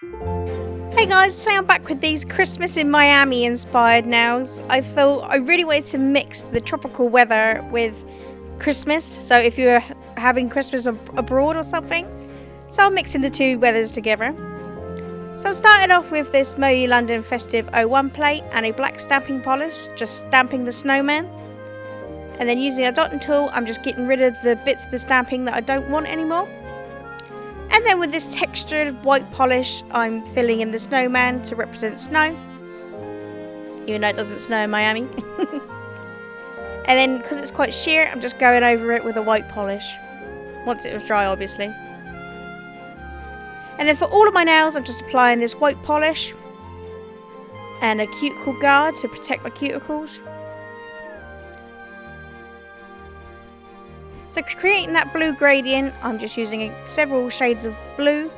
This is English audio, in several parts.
Hey guys, so I'm back with these Christmas in Miami inspired nails. I thought I really wanted to mix the tropical weather with Christmas, so if you're having Christmas abroad or something, so I'm mixing the two weathers together. So I started off with this Moe London Festive 01 plate and a black stamping polish, just stamping the snowman. And then using a dotting tool, I'm just getting rid of the bits of the stamping that I don't want anymore. And then with this textured white polish, I'm filling in the snowman to represent snow. Even though it doesn't snow in Miami. And then, because it's quite sheer, I'm just going over it with a white polish. Once it was dry, obviously. And then for all of my nails, I'm just applying this white polish. And a cuticle guard to protect my cuticles. So creating that blue gradient, I'm just using several shades of blue,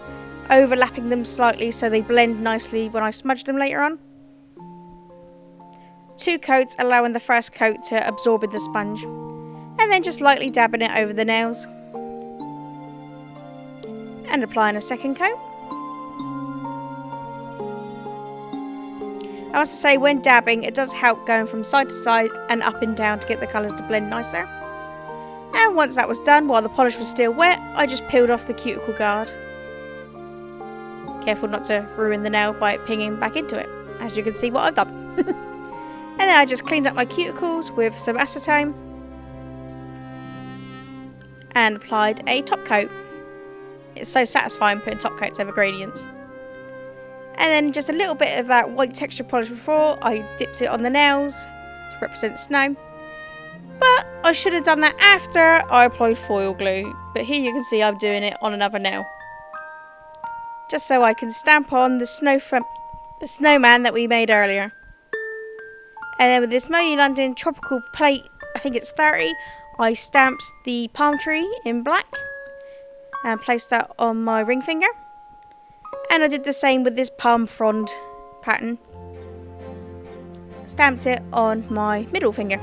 overlapping them slightly so they blend nicely when I smudge them later on. 2 coats, allowing the first coat to absorb in the sponge, and then just lightly dabbing it over the nails. And applying a second coat. I must say, when dabbing, it does help going from side to side and up and down to get the colours to blend nicer. And once that was done, while the polish was still wet, I just peeled off the cuticle guard. Careful not to ruin the nail by it pinging back into it, as you can see what I've done. And then I just cleaned up my cuticles with some acetone and applied a top coat. It's so satisfying putting top coats over gradients. And then just a little bit of that white texture polish before, I dipped it on the nails to represent snow. But I should have done that after I applied foil glue. But here you can see I'm doing it on another nail. Just so I can stamp on the snowman that we made earlier. And then with this Moe London Tropical Plate, I think it's 30, I stamped the palm tree in black. And placed that on my ring finger. And I did the same with this palm frond pattern. Stamped it on my middle finger.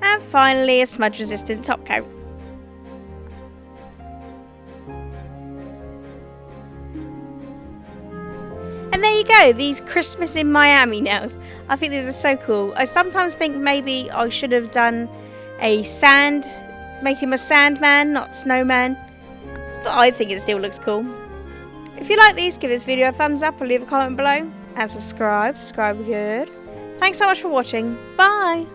And finally, a smudge resistant top coat. And there you go, these Christmas in Miami nails. I think these are so cool. I sometimes think maybe I should have done a make him a sandman, not snowman. But I think it still looks cool. If you like these, give this video a thumbs up or leave a comment below. And subscribe good. Thanks so much for watching. Bye!